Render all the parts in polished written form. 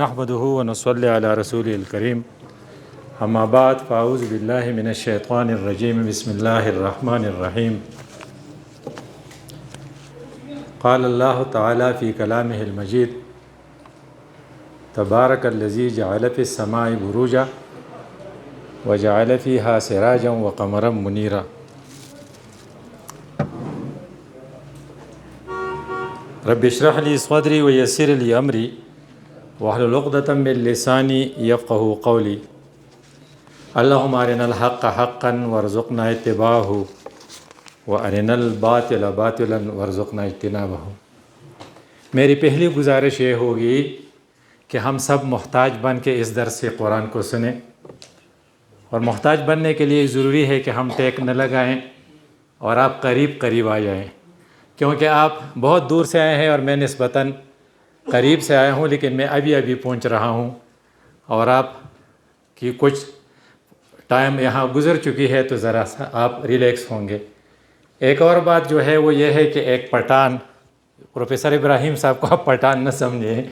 نحمده ونصلي على رسوله الكريم اما بعد فاعوذ بالله من الشيطان الرجيم بسم الله الرحمن الرحيم قال الله تعالى في كلامه المجيد تبارك الذي جعل في السماء بروجا وجعل فيها سراجا وقمرا منيرا رب اشرح لي صدري ويسر لي امري واحلل عقدة من لساني يفقهوا قولي اللهم ارنا الحق حقا وارزقنا اتباعه وارنا الباطل باطلا وارزقنا اجتنابه۔ میری پہلی گزارش یہ ہوگی کہ ہم سب محتاج بن کے اس درس قرآن کو سنیں، اور محتاج بننے کے لیے ضروری ہے کہ ہم ٹیک نہ لگائیں اور آپ قریب آ جائیں، کیونکہ آپ بہت دور سے آئے ہیں اور میں نسبتاً قریب سے آیا ہوں، لیکن میں ابھی پہنچ رہا ہوں اور آپ کی کچھ ٹائم یہاں گزر چکی ہے، تو ذرا سا آپ ریلیکس ہوں گے۔ ایک اور بات جو ہے وہ یہ ہے کہ ایک پٹھان، پروفیسر ابراہیم صاحب کو آپ پٹھان نہ سمجھیں،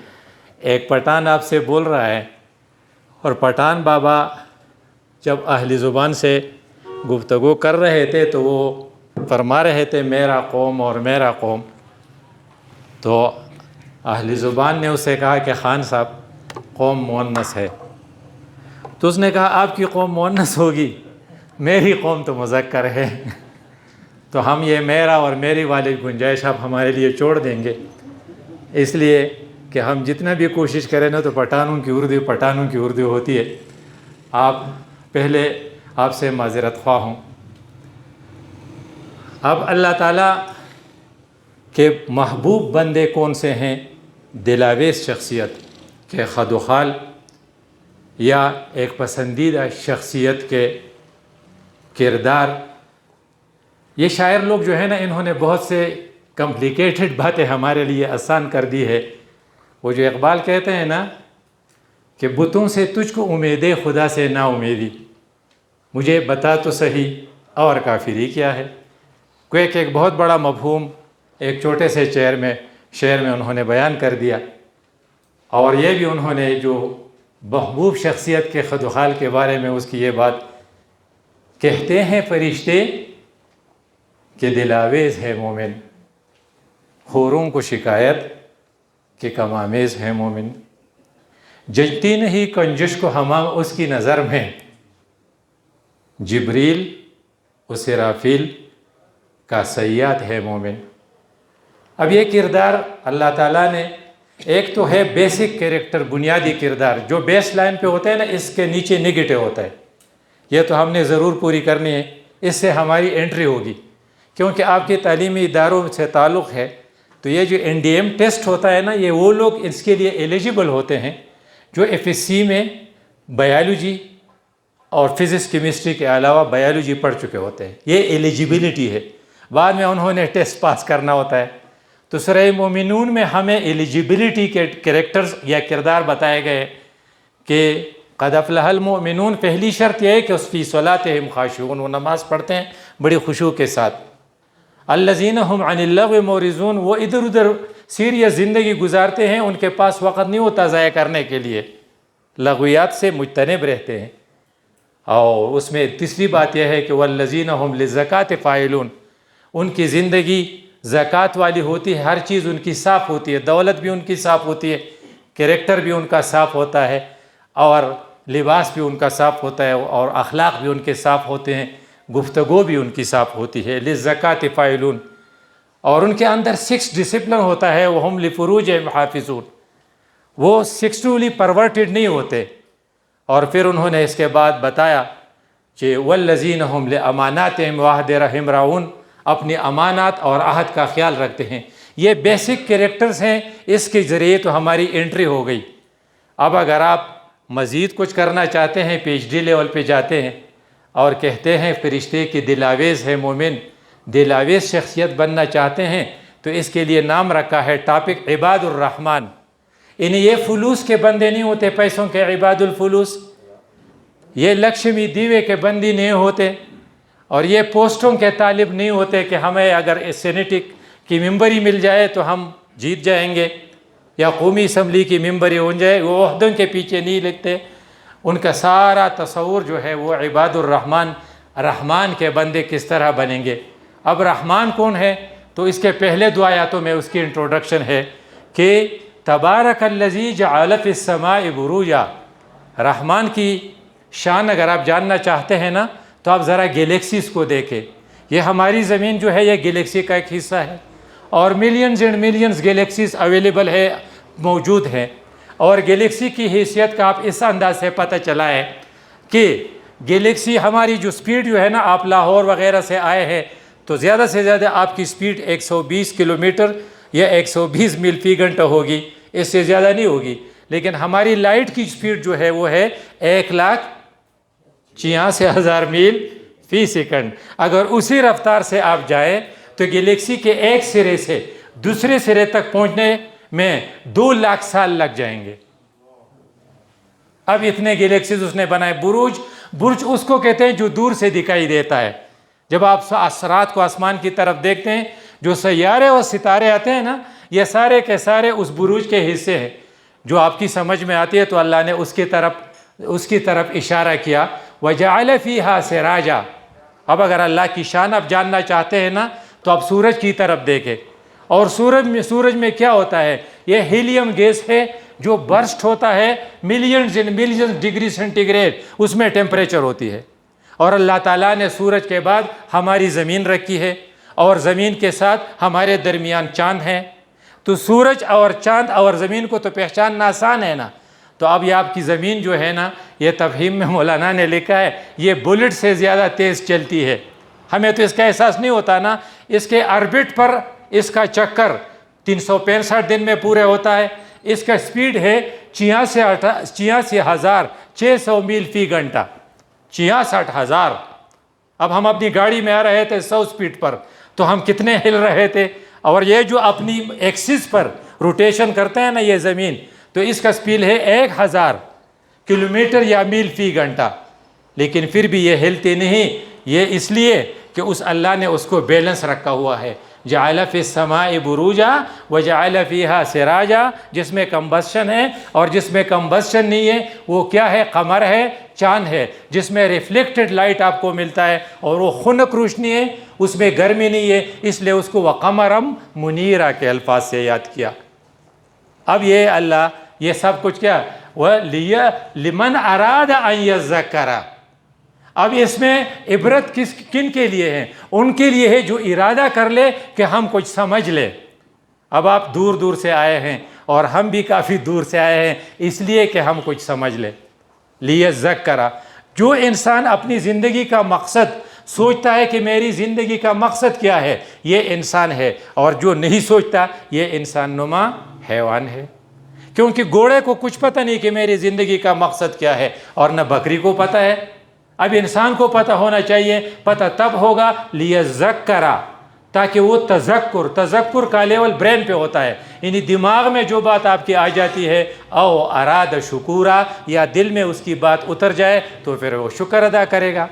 ایک پٹھان آپ سے بول رہا ہے، اور پٹھان بابا جب اہل زبان سے گفتگو کر رہے تھے تو وہ فرما رہے تھے میرا قوم اور میرا قوم، تو اہل زبان نے اسے کہا کہ خان صاحب قوم مؤنث ہے، تو اس نے کہا آپ کی قوم مؤنث ہوگی، میری قوم تو مذکر ہے، تو ہم یہ میرا اور میری والی گنجائش آپ ہمارے لیے چھوڑ دیں گے، اس لیے کہ ہم جتنا بھی کوشش کریں نا تو پٹھانوں کی اردو ہوتی ہے۔ آپ پہلے آپ سے معذرت خواہ ہوں۔ اب اللہ تعالیٰ کے محبوب بندے کون سے ہیں؟ دلاویز شخصیت کے خد و خال یا ایک پسندیدہ شخصیت کے کردار۔ یہ شاعر لوگ جو ہے نا، انہوں نے بہت سے کمپلیکیٹڈ باتیں ہمارے لیے آسان کر دی ہے۔ وہ جو اقبال کہتے ہیں نا کہ بتوں سے تجھ کو امیدیں خدا سے نا امیدی، مجھے بتا تو صحیح اور کافری کیا ہے۔ کوئی ایک بہت بڑا مفہوم ایک چھوٹے سے شعر میں انہوں نے بیان کر دیا، اور یہ بھی انہوں نے جو محبوب شخصیت کے خد و خال کے بارے میں اس کی یہ بات کہتے ہیں فرشتے کہ دلاویز ہے مومن، حوروں کو شکایت کہ کمامیز ہے مومن، ججتی نہیں کنجش کو حمام اس کی نظر میں، جبریل اسرافیل کا صیاد ہے مومن۔ اب یہ کردار اللہ تعالیٰ نے، ایک تو ہے بیسک کریکٹر، بنیادی کردار جو بیس لائن پہ ہوتا ہے نا، اس کے نیچے نگیٹو ہوتا ہے، یہ تو ہم نے ضرور پوری کرنی ہے، اس سے ہماری انٹری ہوگی، کیونکہ آپ کے تعلیمی اداروں سے تعلق ہے، تو یہ جو NDM ٹیسٹ ہوتا ہے نا، یہ وہ لوگ اس کے لیے ایلیجیبل ہوتے ہیں جو FSC میں بایولوجی اور فزکس کیمسٹری کے علاوہ بایولوجی پڑھ چکے ہوتے ہیں، یہ ایلیجیبلٹی ہے، بعد میں انہوں نے ٹیسٹ پاس کرنا ہوتا ہے۔ تو سورہ مومنون میں ہمیں ایلیجیبلٹی کے کریکٹرز یا کردار بتائے گئے کہ قد افلح المؤمنون، پہلی شرط یہ ہے کہ اس فی صلاتہم خاشعون، وہ نماز پڑھتے ہیں بڑی خشوع کے ساتھ۔ الذین هم عن اللغو معرضون، وہ ادھر ادھر سیریس زندگی گزارتے ہیں، ان کے پاس وقت نہیں ہوتا ضائع کرنے کے لیے، لغویات سے مجتنب رہتے ہیں۔ اور اس میں تیسری بات یہ ہے کہ والذین هم للزکاۃ فاعلون، ان کی زندگی زکوٰۃ والی ہوتی ہے، ہر چیز ان کی صاف ہوتی ہے، دولت بھی ان کی صاف ہوتی ہے، کریکٹر بھی ان کا صاف ہوتا ہے، اور لباس بھی ان کا صاف ہوتا ہے، اور اخلاق بھی ان کے صاف ہوتے ہیں، گفتگو بھی ان کی صاف ہوتی ہے۔ للزکاۃ فاعلون، اور ان کے اندر 6 ڈسپلن ہوتا ہے، وہم لفروجہم حافظون، وہ سیکسولی پرورٹڈ نہیں ہوتے۔ اور پھر انہوں نے اس کے بعد بتایا کہ والذین هم لاماناتہم وعہدہم راعون، اپنی امانات اور عہد کا خیال رکھتے ہیں۔ یہ بیسک کریکٹرز ہیں، اس کے ذریعے تو ہماری انٹری ہو گئی۔ اب اگر آپ مزید کچھ کرنا چاہتے ہیں، PhD لیول پہ جاتے ہیں اور کہتے ہیں فرشتے کی دلاویز ہے مومن، دلاویز شخصیت بننا چاہتے ہیں، تو اس کے لیے نام رکھا ہے ٹاپک عباد الرحمن۔ انہیں یہ فلوس کے بندے نہیں ہوتے، پیسوں کے عباد الفلوس، یہ لکشمی دیوے کے بندی نہیں ہوتے، اور یہ پوسٹوں کے طالب نہیں ہوتے کہ ہمیں اگر سینیٹک کی ممبری مل جائے تو ہم جیت جائیں گے۔ یا قومی اسمبلی کی ممبر ہو جائے، وہ عہدوں کے پیچھے نہیں لگتے، ان کا سارا تصور جو ہے وہ عباد الرحمن، رحمان کے بندے کس طرح بنیں گے۔ اب رحمان کون ہے؟ تو اس کے پہلے دو آیاتوں میں اس کی انٹروڈکشن ہے کہ تبارک الذی جعل فی السماء بروجا۔ رحمان کی شان اگر آپ جاننا چاہتے ہیں نا تو آپ ذرا گیلیکسیز کو دیکھیں۔ یہ ہماری زمین جو ہے یہ گیلیکسی کا ایک حصہ ہے، اور millions and millions galaxies available ہے، موجود ہیں۔ اور گیلیکسی کی حیثیت کا آپ اس انداز سے پتہ چلا ہے کہ گیلیکسی ہماری جو سپیڈ جو ہے نا، آپ لاہور وغیرہ سے آئے ہیں تو زیادہ سے زیادہ آپ کی سپیڈ 120 کلومیٹر یا 120 میل فی گھنٹہ ہوگی، اس سے زیادہ نہیں ہوگی۔ لیکن ہماری لائٹ کی سپیڈ جو ہے وہ ہے 1,86,000 میل فی سیکنڈ۔ اگر اسی رفتار سے آپ جائیں تو گیلیکسی کے ایک سرے سے دوسرے سرے تک پہنچنے میں 2 لاکھ سال لگ جائیں گے۔ اب اتنے گیلیکسیز اس نے بنائے۔ برج اس کو کہتے ہیں جو دور سے دکھائی دیتا ہے۔ جب آپ رات کو آسمان کی طرف دیکھتے ہیں، جو سیارے اور ستارے آتے ہیں نا، یہ سارے کے سارے اس برج کے حصے ہیں۔ جو آپ کی سمجھ میں آتی ہے تو اللہ نے اس کی طرف اشارہ کیا، وَجَعَلَ فِيهَا سِرَاجًا۔ اب اگر اللہ کی شان آپ جاننا چاہتے ہیں نا تو آپ سورج کی طرف دیکھیں، اور سورج میں کیا ہوتا ہے؟ یہ ہیلیم گیس ہے جو برسٹ ہوتا ہے millions and millions degree centigrade گریڈ، اس میں ٹیمپریچر ہوتی ہے۔ اور اللہ تعالیٰ نے سورج کے بعد ہماری زمین رکھی ہے، اور زمین کے ساتھ ہمارے درمیان چاند ہے۔ تو سورج اور چاند اور زمین کو تو پہچاننا آسان ہے نا۔ تو اب یہ آپ کی زمین جو ہے نا، یہ تفہیم میں مولانا نے لکھا ہے، یہ بلٹ سے زیادہ تیز چلتی ہے۔ ہمیں تو اس کا احساس نہیں ہوتا نا۔ اس کے آربٹ پر اس کا چکر 365 دن میں پورے ہوتا ہے۔ اس کا سپیڈ ہے 86,600 میل فی گھنٹہ، 66,000۔ اب ہم اپنی گاڑی میں آ رہے تھے 100 سپیڈ پر تو ہم کتنے ہل رہے تھے، اور یہ جو اپنی ایکسس پر روٹیشن کرتے ہیں نا یہ زمین، تو اس کا سپیڈ ہے 1000 کلومیٹر یا میل فی گھنٹہ۔ لیکن پھر بھی یہ ہلتی نہیں، یہ اس لیے کہ اس اللہ نے اس کو بیلنس رکھا ہوا ہے۔ جعل فی السماء بروجا وجعل فیہا سراجا، جس میں کمبسشن ہے اور جس میں کمبسشن نہیں ہے وہ کیا ہے؟ قمر ہے، چاند ہے، جس میں ریفلیکٹڈ لائٹ آپ کو ملتا ہے اور وہ خنک روشنی ہے، اس میں گرمی نہیں ہے، اس لیے اس کو وقمرم منیرا کے الفاظ سے یاد کیا۔ اب یہ اللہ یہ سب کچھ کیا؟ لمن اراد ان یذکر۔ اب اس میں عبرت کن کے لیے ہے؟ ان کے لیے ہے جو ارادہ کر لے کہ ہم کچھ سمجھ لے۔ اب آپ دور دور سے آئے ہیں اور ہم بھی کافی دور سے آئے ہیں اس لیے کہ ہم کچھ سمجھ لیں۔ لیذکر، جو انسان اپنی زندگی کا مقصد سوچتا ہے کہ میری زندگی کا مقصد کیا ہے، یہ انسان ہے، اور جو نہیں سوچتا یہ انسان نما حیوان ہے۔ کیونکہ گھوڑے کو کچھ پتہ نہیں کہ میری زندگی کا مقصد کیا ہے، اور نہ بکری کو پتہ ہے۔ اب انسان کو پتہ ہونا چاہیے، پتہ تب ہوگا لیذکر، تاکہ وہ تذکر کا لیول برین پہ ہوتا ہے، یعنی دماغ میں جو بات آپ کی آ جاتی ہے، او اراد شکورا، یا دل میں اس کی بات اتر جائے تو پھر وہ شکر ادا کرے گا۔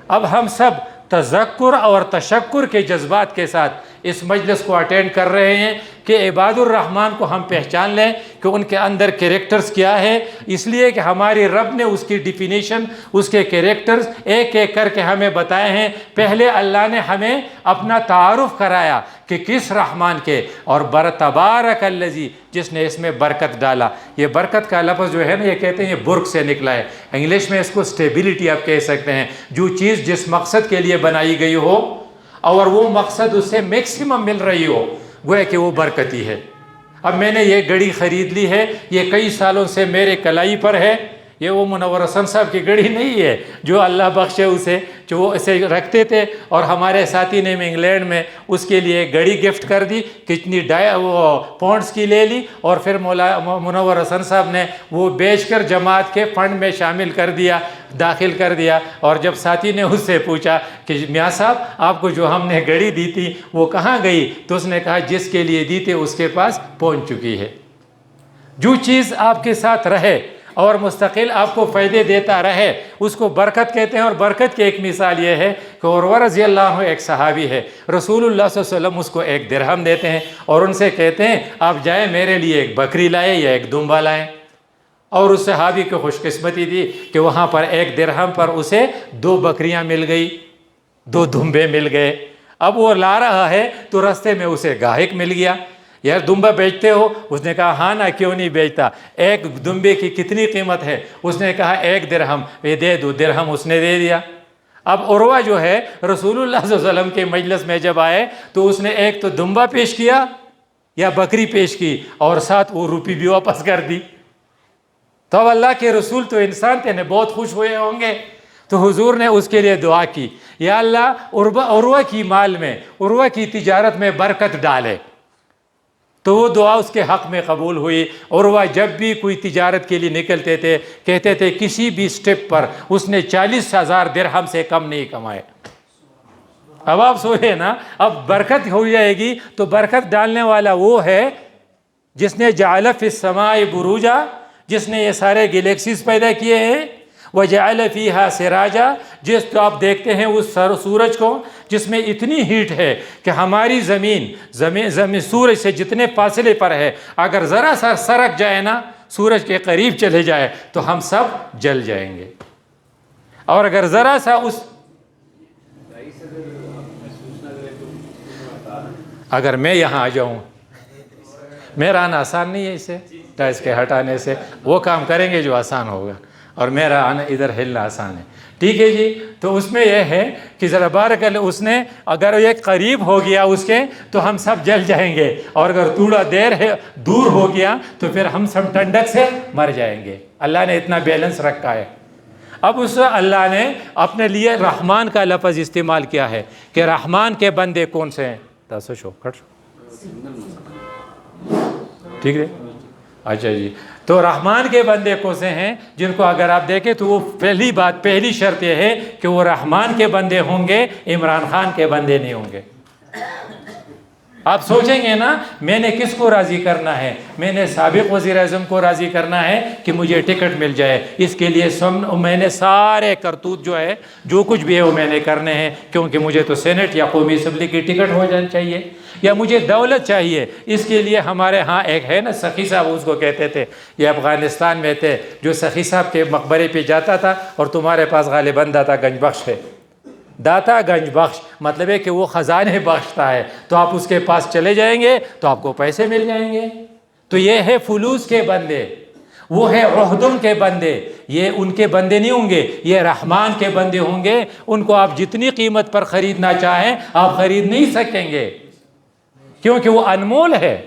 اب ہم سب تذکر اور تشکر کے جذبات کے ساتھ اس مجلس کو اٹینڈ کر رہے ہیں کہ عباد الرحمن کو ہم پہچان لیں کہ ان کے اندر کریکٹرز کیا ہے، اس لیے کہ ہماری رب نے اس کی ڈیفینیشن، اس کے کریکٹرز ایک ایک کر کے ہمیں بتائے ہیں۔ پہلے اللہ نے ہمیں اپنا تعارف کرایا کہ کس رحمان کے، اور تبارک الذی، جس نے اس میں برکت ڈالا۔ یہ برکت کا لفظ جو ہے نا، یہ کہتے ہیں یہ برک سے نکلا ہے، انگلش میں اس کو اسٹیبلٹی آپ کہہ سکتے ہیں۔ جو چیز جس مقصد کے لیے بنائی گئی ہو اور وہ مقصد اس سے میکسیمم مل رہی ہو، گویا کہ وہ برکتی ہے۔ اب میں نے یہ گھڑی خرید لی ہے، یہ کئی سالوں سے میرے کلائی پر ہے، یہ وہ منور حسن صاحب کی گھڑی نہیں ہے جو اللہ بخشے اسے، جو وہ اسے رکھتے تھے، اور ہمارے ساتھی نے انگلینڈ میں اس کے لیے ایک گھڑی گفٹ کر دی، کتنی پاؤنڈز کی لے لی، اور پھر منور حسن صاحب نے وہ بیچ کر جماعت کے فنڈ میں شامل کر دیا، داخل کر دیا۔ اور جب ساتھی نے اس سے پوچھا کہ میاں صاحب آپ کو جو ہم نے گھڑی دی تھی وہ کہاں گئی، تو اس نے کہا جس کے لیے دی تھی اس کے پاس پہنچ چکی ہے۔ جو چیز آپ کے ساتھ رہے اور مستقل آپ کو فائدے دیتا رہے، اس کو برکت کہتے ہیں۔ اور برکت کی ایک مثال یہ ہے کہ عروہ رضی اللہ عنہ ایک صحابی ہے، رسول اللہ صلی اللہ علیہ وسلم اس کو 1 درہم دیتے ہیں اور ان سے کہتے ہیں آپ جائیں میرے لیے 1 بکری لائیں یا 1 دمبا لائیں۔ اور اس صحابی کو خوش قسمتی تھی کہ وہاں پر 1 درہم پر اسے 2 بکریاں مل گئی، 2 دمبے مل گئے۔ اب وہ لا رہا ہے تو رستے میں اسے گاہک مل گیا، یار دمبا بیچتے ہو؟ اس نے کہا ہاں نا، کیوں نہیں بیچتا، 1 دمبے کی کتنی قیمت ہے؟ اس نے کہا 1 درہم، یہ دے دو، درہم اس نے دے دیا۔ اب عروہ جو ہے رسول اللہ صلی اللہ علیہ وسلم کے مجلس میں جب آئے تو اس نے ایک تو دمبا پیش کیا یا بکری پیش کی اور ساتھ وہ روپی بھی واپس کر دی۔ تو اب اللہ کے رسول تو انسان تھے، بہت خوش ہوئے ہوں گے، تو حضور نے اس کے لیے دعا کی، یا اللہ عروہ کی مال میں، عروہ کی تجارت میں برکت ڈالے۔ تو وہ دعا اس کے حق میں قبول ہوئی۔ عروہ جب بھی کوئی تجارت کے لیے نکلتے تھے کہتے تھے کسی بھی سٹیپ پر اس نے 40,000 درہم سے کم نہیں کمائے۔ اب آپ سوچیں نا، اب برکت ہو جائے گی تو برکت ڈالنے والا وہ ہے جس نے جعل فی السماء بروجا، جس نے یہ سارے گلیکسیز پیدا کیے ہیں، وجعل فیہا سراجا، جس تو آپ دیکھتے ہیں اس سورج کو جس میں اتنی ہیٹ ہے کہ ہماری زمین سورج سے جتنے فاصلے پر ہے، اگر ذرا سا سرک جائے نا، سورج کے قریب چلے جائے تو ہم سب جل جائیں گے۔ اور اگر ذرا سا اگر میں یہاں آ جاؤں، میرا آنا آسان نہیں ہے، اسے ٹائس کے ہٹانے سے وہ کام کریں گے جو آسان ہوگا، اور میرا آنا ادھر ہلنا آسان ہے، ٹھیک ہے جی۔ تو اس میں یہ ہے کہ ذرا بارک اللہ، اس نے اگر یہ قریب ہو گیا اس کے تو ہم سب جل جائیں گے، اور اگر تھوڑا دور ہو گیا تو پھر ہم سب ٹھنڈک سے مر جائیں گے۔ اللہ نے اتنا بیلنس رکھا ہے۔ اب اس اللہ نے اپنے لیے رحمان کا لفظ استعمال کیا ہے کہ رحمان کے بندے کون سے ہیں؟ ٹھیک ہے، اچھا جی۔ تو رحمان کے بندے کون سے ہیں جن کو اگر آپ دیکھیں تو وہ پہلی شرط یہ ہے کہ وہ رحمان کے بندے ہوں گے، عمران خان کے بندے نہیں ہوں گے۔ آپ سوچیں گے نا، میں نے کس کو راضی کرنا ہے؟ میں نے سابق وزیر اعظم کو راضی کرنا ہے کہ مجھے ٹکٹ مل جائے، اس کے لیے میں نے سارے کرتوت جو کچھ بھی ہے وہ میں نے کرنے ہیں، کیونکہ مجھے تو سینٹ یا قومی اسمبلی کی ٹکٹ ہو جانی چاہیے، یا مجھے دولت چاہیے۔ اس کے لیے ہمارے ہاں ایک ہے نا سخی صاحب، اس کو کہتے تھے، یہ افغانستان میں تھے، جو سخی صاحب کے مقبرے پہ جاتا تھا اور تمہارے پاس غالباً داتا گنج بخش ہے، داتا گنج بخش مطلب ہے کہ وہ خزانے بخشتا ہے، تو آپ اس کے پاس چلے جائیں گے تو آپ کو پیسے مل جائیں گے۔ تو یہ ہے فلوس کے بندے، وہ ہے عہدوں کے بندے، یہ ان کے بندے نہیں ہوں گے، یہ رحمان کے بندے ہوں گے۔ ان کو آپ جتنی قیمت پر خریدنا چاہیں آپ خرید نہیں سکیں گے، کیونکہ وہ انمول ہے،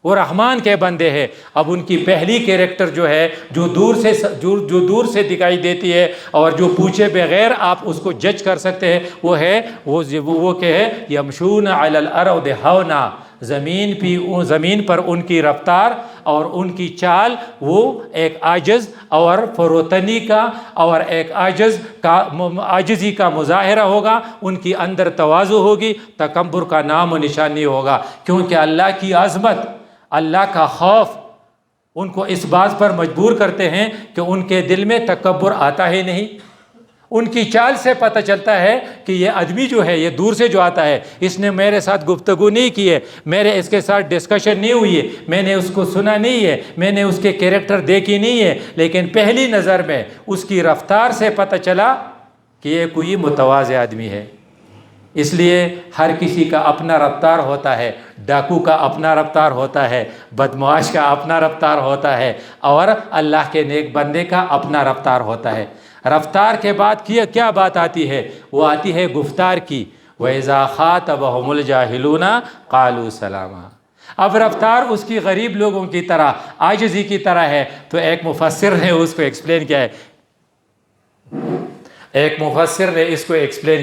وہ رحمان کے بندے ہیں۔ اب ان کی پہلی کیریکٹر جو ہے جو دور سے دکھائی دیتی ہے اور جو پوچھے بغیر آپ اس کو جج کر سکتے ہیں، وہ ہے وہ کہ ہے یمشون علی الارض ہونا، زمین پر ان کی رفتار اور ان کی چال وہ ایک عاجز اور فروتنی کا اور ایک عاجزی کا مظاہرہ ہوگا۔ ان کی اندر تواضع ہوگی، تکبر کا نام و نشان نہیں ہوگا، کیونکہ اللہ کی عظمت، اللہ کا خوف ان کو اس بات پر مجبور کرتے ہیں کہ ان کے دل میں تکبر آتا ہی نہیں۔ ان کی چال سے پتہ چلتا ہے کہ یہ آدمی جو ہے، یہ دور سے جو آتا ہے، اس نے میرے ساتھ گفتگو نہیں کی ہے، میرے اس کے ساتھ ڈسکشن نہیں ہوئی ہے، میں نے اس کو سنا نہیں ہے، میں نے اس کے کیریکٹر دیکھی نہیں ہے، لیکن پہلی نظر میں اس کی رفتار سے پتہ چلا کہ یہ کوئی متواضع آدمی ہے۔ اس لیے ہر کسی کا اپنا رفتار ہوتا ہے، ڈاکو کا اپنا رفتار ہوتا ہے، بدمعاش کا اپنا رفتار ہوتا ہے، اور اللہ کے نیک بندے کا اپنا رفتار ہوتا ہے۔ رفتار کے بعد کیا بات آتی ہے؟ وہ آتی ہے گفتار کی، وَإِذَا خَاطَبَهُمُ الْجَاهِلُونَ قَالُوا سَلَامًا۔ اب رفتار اس کی غریب لوگوں کی طرح، عاجزی کی طرح ہے، تو ایک مفسر نے اس کو ایکسپلین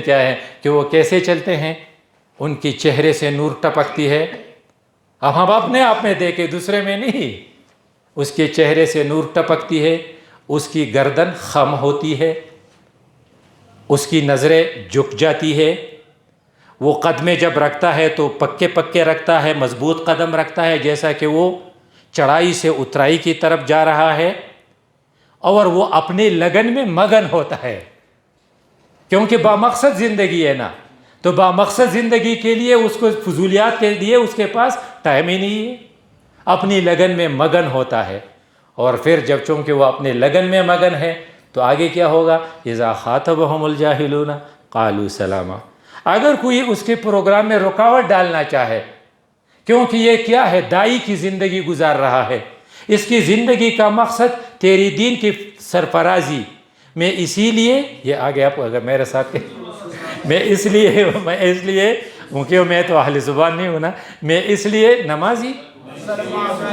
کیا ہے، کہ وہ کیسے چلتے ہیں، ان کی چہرے سے نور ٹپکتی ہے۔ اب ہم اپنے آپ میں دیکھیں، دوسرے میں نہیں، اس کے چہرے سے نور ٹپکتی ہے، اس کی گردن خم ہوتی ہے، اس کی نظریں جھک جاتی ہے، وہ قدمیں جب رکھتا ہے تو پکے رکھتا ہے، مضبوط قدم رکھتا ہے، جیسا کہ وہ چڑھائی سے اترائی کی طرف جا رہا ہے۔ اور وہ اپنی لگن میں مگن ہوتا ہے، کیونکہ بامقصد زندگی ہے نا، تو بامقصد زندگی کے لیے اس کو فضولیات کے لیے اس کے پاس ٹائم ہی نہیں ہے، اپنی لگن میں مگن ہوتا ہے۔ اور پھر جب چونکہ وہ اپنے لگن میں مگن ہے تو آگے کیا ہوگا؟ اذا خاطبہم الجاہلون قالوا سلاما۔ اگر کوئی اس کے پروگرام میں رکاوٹ ڈالنا چاہے، کیونکہ یہ کیا ہے، دائی کی زندگی گزار رہا ہے، اس کی زندگی کا مقصد تیری دین کی سرفرازی میں، اسی لیے یہ آگے آپ اگر میرے ساتھ میں اس لیے کیونکہ میں تو اہل زبان نہیں ہوں نا، میں اس لیے نمازی،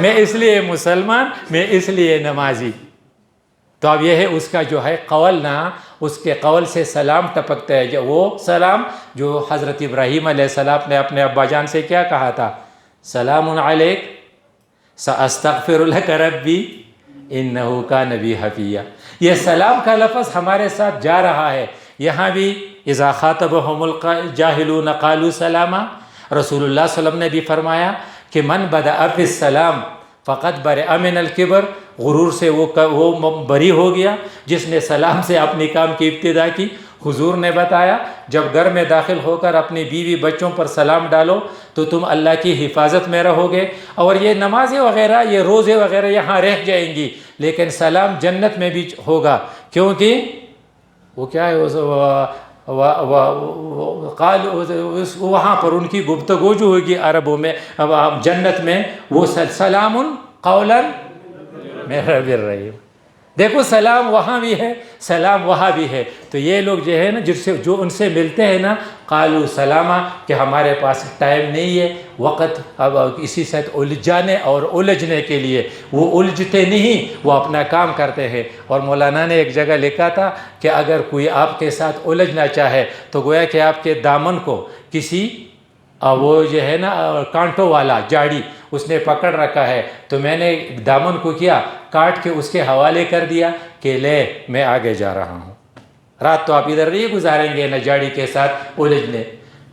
میں اس لیے مسلمان، میں اس لیے نمازی۔ تو اب یہ ہے اس کا جو ہے قول نا، اس کے قول سے سلام ٹپکتا ہے، جو وہ سلام جو حضرت ابراہیم علیہ السلام نے اپنے ابا جان سے کیا کہا تھا؟ سلام علیک ساستغفر لک ربی انہ کان بی حفیہ۔ یہ سلام کا لفظ ہمارے ساتھ جا رہا ہے، یہاں بھی اذا خاطبہم الجاہلون قالوا سلاما۔ رسول اللہ صلی اللہ علیہ وسلم نے بھی فرمایا کہ من بدأ بالسلام فقط برئ من الکبر، غرور سے وہ بری ہو گیا جس نے سلام سے اپنی کام کی ابتدا کی۔ حضور نے بتایا جب گھر میں داخل ہو کر اپنی بیوی بچوں پر سلام ڈالو تو تم اللہ کی حفاظت میں رہو گے، اور یہ نمازیں وغیرہ، یہ روزے وغیرہ یہاں رہ جائیں گی، لیکن سلام جنت میں بھی ہوگا، کیونکہ وہ کیا ہے، وہاں پر ان کی گفتگو جو ہوگی عربوں میں جنت میں، وہ سلام قولا من رب الرحیم۔ دیکھو سلام وہاں بھی ہے، سلام وہاں بھی ہے، تو یہ لوگ جو ہے نا جو ان سے ملتے ہیں نا، قالوا سلاما، کہ ہمارے پاس ٹائم نہیں ہے، وقت اب اسی سے الجھانے اور الجھنے کے لیے، وہ الجھتے نہیں، وہ اپنا کام کرتے ہیں۔ اور مولانا نے ایک جگہ لکھا تھا کہ اگر کوئی آپ کے ساتھ الجھنا چاہے تو گویا کہ آپ کے دامن کو کسی وہ جو ہے نا کانٹوں والا جاڑی اس نے پکڑ رکھا ہے، تو میں نے دامن کو کیا کاٹ کے اس کے حوالے کر دیا کہ لے میں آگے جا رہا ہوں، رات تو آپ ادھر نہیں گزاریں گے نہ جاڑی کے ساتھ الجھنے۔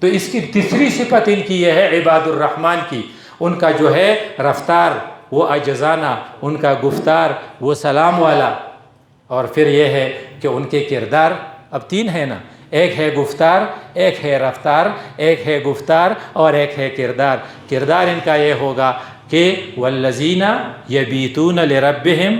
تو اس کی تیسری صفت ان کی یہ ہے عباد الرحمن کی، ان کا جو ہے رفتار وہ عاجزانہ، ان کا گفتار وہ سلام والا، اور پھر یہ ہے کہ ان کے کردار اب تین ہے نا، ایک ہے گفتار، ایک ہے رفتار، ایک ہے گفتار اور ایک ہے کردار۔ کردار ان کا یہ ہوگا کہ والذین یبیتون لربہم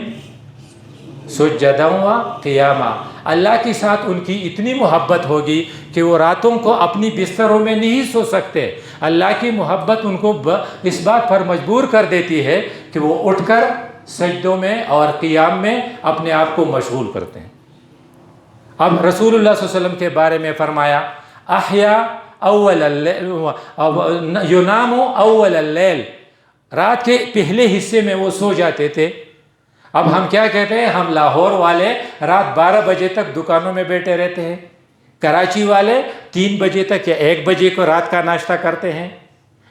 سجدا و قیاما، اللہ کے ساتھ ان کی اتنی محبت ہوگی کہ وہ راتوں کو اپنی بستروں میں نہیں سو سکتے۔ اللہ کی محبت ان کو اس بات پر مجبور کر دیتی ہے کہ وہ اٹھ کر سجدوں میں اور قیام میں اپنے آپ کو مشغول کرتے ہیں۔ اب رسول اللہ صلی اللہ علیہ وسلم کے بارے میں فرمایا احیا اول اللیل ینام اول اللیل، رات کے پہلے حصے میں وہ سو جاتے تھے۔ اب ہم کیا کہتے ہیں، ہم لاہور والے رات 12 بجے تک دکانوں میں بیٹھے رہتے ہیں، کراچی والے 3 بجے تک یا 1 بجے کو رات کا ناشتہ کرتے ہیں،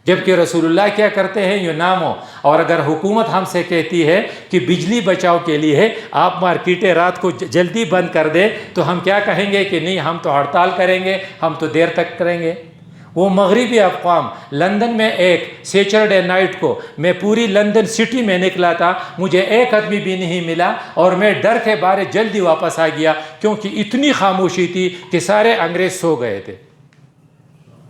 جبکہ رسول اللہ کیا کرتے ہیں، ینامو۔ اور اگر حکومت ہم سے کہتی ہے کہ بجلی بچاؤ کے لیے آپ مارکیٹیں رات کو جلدی بند کر دیں، تو ہم کیا کہیں گے کہ نہیں، ہم تو ہڑتال کریں گے، ہم تو دیر تک کریں گے۔ وہ مغربی اقوام، لندن میں ایک سیچرڈے نائٹ کو میں پوری لندن سٹی میں نکلا تھا، مجھے ایک آدمی بھی نہیں ملا، اور میں ڈر کے بارے جلدی واپس آ گیا، کیونکہ اتنی خاموشی تھی کہ سارے انگریز سو گئے تھے۔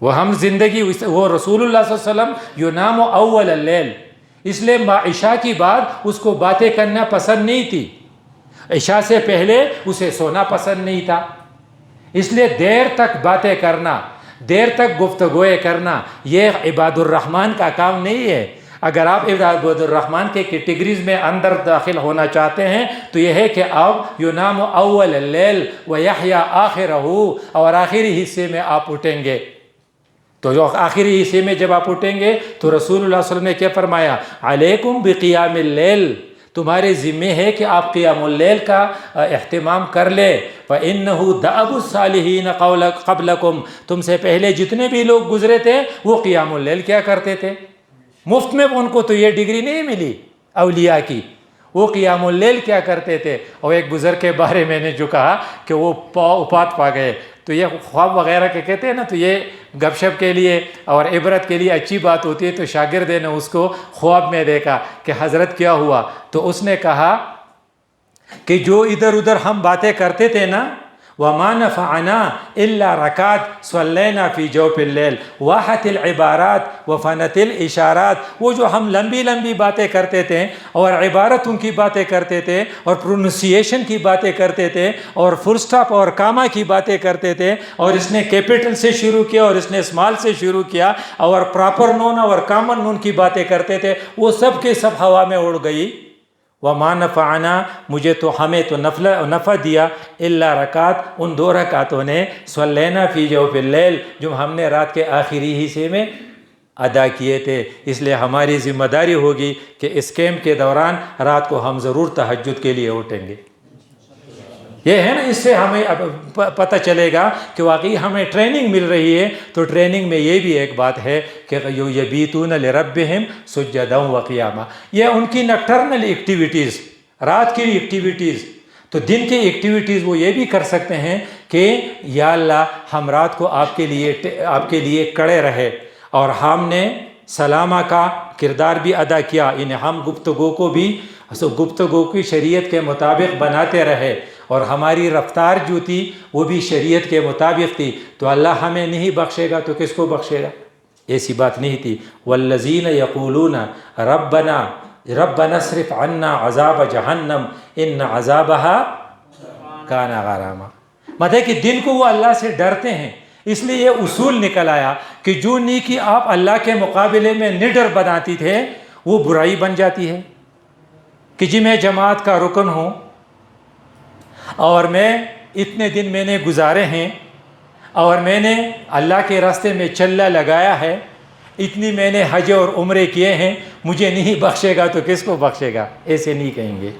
وہ ہم زندگی، وہ رسول اللہ صلی اللہ علیہ وسلم ینام اول اللیل، اس لیے عشاء کی بعد اس کو باتیں کرنا پسند نہیں تھی، عشاء سے پہلے اسے سونا پسند نہیں تھا، اس لیے دیر تک باتیں کرنا، دیر تک گفتگویں کرنا یہ عباد الرحمن کا کام نہیں ہے۔ اگر آپ عباد الرحمن کے کیٹیگریز میں اندر داخل ہونا چاہتے ہیں تو یہ ہے کہ آپ ینام اول اللیل ویحیا آخرہ، اور آخری حصے میں آپ اٹھیں گے۔ تو جو آخری حصے میں جب آپ اٹھیں گے تو رسول اللہ صلی اللہ علیہ وسلم نے کیا فرمایا، علیکم بقیام اللیل، تمہارے ذمے ہے کہ آپ قیام اللیل کا اہتمام کر لیں، فَإِنَّهُ دَأَبُ الصَّالِحِينَ قَبْلَكُمْ، تم سے پہلے جتنے بھی لوگ گزرے تھے وہ قیام اللیل کیا کرتے تھے۔ مفت میں ان کو تو یہ ڈگری نہیں ملی اولیاء کی، وہ قیام اللیل کیا کرتے تھے۔ اور ایک بزرگ کے بارے میں نے جو کہا کہ وہ وفات پا گئے، تو یہ خواب وغیرہ کے کہتے ہیں نا، تو یہ گپ شپ کے لیے اور عبرت کے لیے اچھی بات ہوتی ہے۔ تو شاگرد نے اس کو خواب میں دیکھا کہ حضرت کیا ہوا، تو اس نے کہا کہ جو ادھر ادھر ہم باتیں کرتے تھے نا، وَمَا نَفَعَنَا إِلَّا رَكَعَتْ صَلَّيْنَا فِي جَوْفِ اللَّيْلِ وَاحَتِ الْعِبَارَاتِ وَفَنَتِ الْإِشَارَاتِ، وہ جو ہم لمبی لمبی باتیں کرتے تھے اور عبارتوں کی باتیں کرتے تھے اور پروننسیشن کی باتیں کرتے تھے اور فل سٹاپ اور کاما کی باتیں کرتے تھے، اور اس نے کیپٹل سے شروع کیا اور اس نے اسمال سے شروع کیا اور پراپر نون اور کامن نون کی باتیں کرتے تھے، وہ سب کے سب ہوا میں اڑ گئی۔ وَمَا نَفَعَنَا، مجھے تو ہمیں تو نفع دیا، إِلَّا رکعت، ان 2 رکعتوں نے، صَلَّيْنَا فِي جَوْفِ اللَّيْلِ، جو ہم نے رات کے آخری حصے میں ادا کیے تھے۔ اس لیے ہماری ذمہ داری ہوگی کہ اس کیمپ کے دوران رات کو ہم ضرور تہجد کے لیے اٹھیں گے۔ یہ ہے نا، اس سے ہمیں پتہ چلے گا کہ واقعی ہمیں ٹریننگ مل رہی ہے۔ تو ٹریننگ میں یہ بھی ایک بات ہے کہ یبیتون لربہم سجدا وقیاما، یہ ان کی نکٹرنل ایکٹیویٹیز، رات کی ایکٹیویٹیز۔ تو دن کی ایکٹیویٹیز وہ یہ بھی کر سکتے ہیں کہ یا اللہ ہم رات کو آپ کے لیے کڑے رہے، اور ہم نے سلامہ کا کردار بھی ادا کیا، یعنی ہم گفتگو کو بھی گفتگو کی شریعت کے مطابق بناتے رہے، اور ہماری رفتار جو تھی وہ بھی شریعت کے مطابق تھی۔ تو اللہ ہمیں نہیں بخشے گا تو کس کو بخشے گا؟ ایسی بات نہیں تھی۔ والذین یقولون ربنا اصرف عنا عذاب جہنم ان عذابها کان غراما، مطلب کہ دن کو وہ اللہ سے ڈرتے ہیں۔ اس لیے یہ اصول نکل آیا کہ جو نیکی آپ اللہ کے مقابلے میں نڈر بناتی تھے وہ برائی بن جاتی ہے۔ کہ جی میں جماعت کا رکن ہوں اور میں اتنے دن میں نے گزارے ہیں اور میں نے اللہ کے راستے میں چلہ لگایا ہے، اتنی میں نے حج اور عمرے کیے ہیں، مجھے نہیں بخشے گا تو کس کو بخشے گا؟ ایسے نہیں کہیں گے،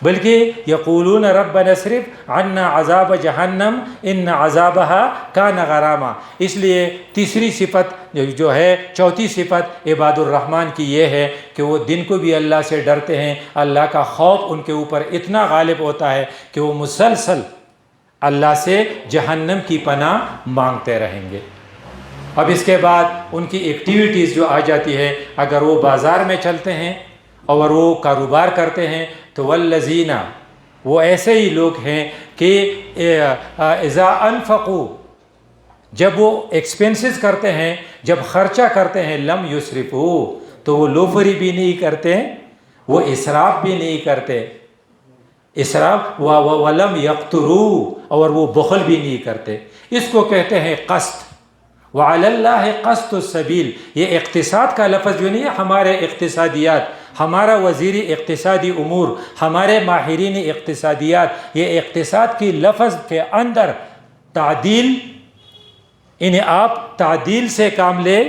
بلکہ یقولون ربنا اصرف عنا عذاب جہنم ان عذابها کان غراما۔ اس لیے تیسری صفت جو ہے، چوتھی صفت عباد الرحمن کی یہ ہے کہ وہ دن کو بھی اللہ سے ڈرتے ہیں، اللہ کا خوف ان کے اوپر اتنا غالب ہوتا ہے کہ وہ مسلسل اللہ سے جہنم کی پناہ مانگتے رہیں گے۔ اب اس کے بعد ان کی ایکٹیویٹیز جو آ جاتی ہے، اگر وہ بازار میں چلتے ہیں اور وہ کاروبار کرتے ہیں تو والذین، وہ ایسے ہی لوگ ہیں کہ اذا انفقوا، جب وہ ایکسپینسز کرتے ہیں، جب خرچہ کرتے ہیں، لم یسرفوا، تو وہ لوفری بھی نہیں کرتے، وہ اسراف بھی نہیں کرتے، اسراف ولم یقتروا، اور وہ بخل بھی نہیں کرتے۔ اس کو کہتے ہیں قسط۔ وعلی اللہ قسط السبیل، یہ اقتصاد کا لفظ جو نہیں ہے، ہمارے اقتصادیات، ہمارا وزیر اقتصادی امور، ہمارے ماہرین اقتصادیات، یہ اقتصاد کی لفظ کے اندر تعدیل، انہیں آپ تعدیل سے کام لیں،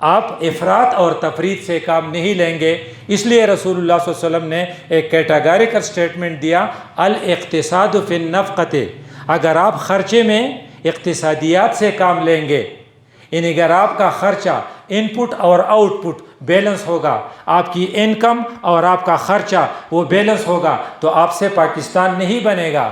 آپ افراط اور تفریط سے کام نہیں لیں گے۔ اس لیے رسول اللہ صلی اللہ علیہ وسلم نے ایک کیٹاگریکل سٹیٹمنٹ دیا، الاقتصاد فی النفقۃ، اگر آپ خرچے میں اقتصادیات سے کام لیں گے، یعنی اگر آپ کا خرچہ ان پٹ اور آؤٹ پٹ بیلنس ہوگا، آپ کی انکم اور آپ کا خرچہ وہ بیلنس ہوگا، تو آپ سے پاکستان نہیں بنے گا،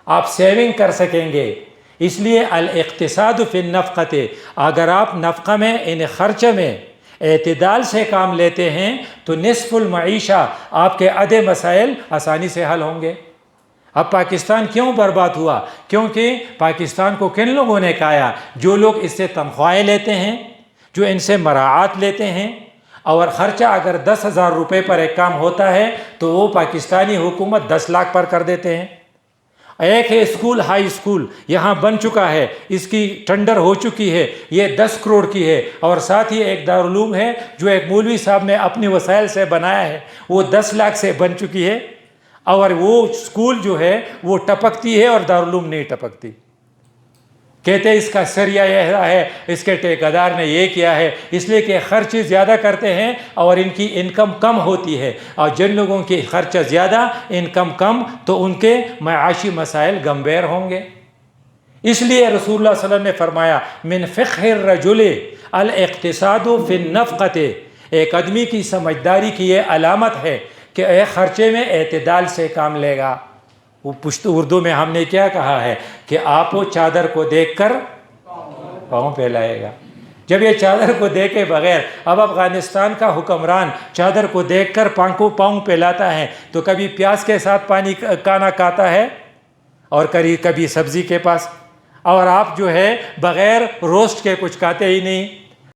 آپ سیونگ کر سکیں گے۔ اس لیے الاقتصاد فی النفقۃ، اگر آپ نفقہ میں، یعنی خرچے میں اعتدال سے کام لیتے ہیں تو نصف المعیشہ، آپ کے آدھے مسائل آسانی سے حل ہوں گے۔ اب پاکستان کیوں برباد ہوا؟ کیونکہ پاکستان کو کن لوگوں نے کھایا؟ جو لوگ اس سے تنخواہیں لیتے ہیں، جو ان سے مراعات لیتے ہیں، اور خرچہ اگر 10,000 روپے پر ایک کام ہوتا ہے تو وہ پاکستانی حکومت 10 لاکھ پر کر دیتے ہیں۔ ایک ہے اسکول، ہائی اسکول یہاں بن چکا ہے، اس کی ٹینڈر ہو چکی ہے، یہ 10 کروڑ کی ہے، اور ساتھ ہی ایک دارالعلوم ہے جو ایک مولوی صاحب نے اپنی وسائل سے بنایا ہے، وہ 10 لاکھ سے بن چکی ہے، اور وہ اسکول جو ہے وہ ٹپکتی ہے اور دارالعلوم نہیں ٹپکتی۔ کہتے ہیں اس کا سریہ یہ ہے، اس کے ٹھیکیدار نے یہ کیا ہے، اس لیے کہ خرچ زیادہ کرتے ہیں اور ان کی انکم کم ہوتی ہے، اور جن لوگوں کی خرچہ زیادہ، انکم کم، تو ان کے معاشی مسائل گمبھیر ہوں گے۔ اس لیے رسول اللہ صلی اللہ علیہ وسلم نے فرمایا من فقہ الرجل الاقتصاد فی النفقۃ، ایک آدمی کی سمجھداری کی یہ علامت ہے کہ ایک خرچے میں اعتدال سے کام لے گا۔ وہ پشتو اردو میں ہم نے کیا کہا ہے کہ آپ وہ چادر کو دیکھ کر پاؤں پھیلائے گا۔ جب یہ چادر کو دیکھے بغیر، اب افغانستان کا حکمران چادر کو دیکھ کر پاؤں پہ لاتا ہے تو کبھی پیاز کے ساتھ پانی کھانا کھاتا ہے اور کبھی سبزی کے پاس، اور آپ جو ہے بغیر روسٹ کے کچھ کھاتے ہی نہیں۔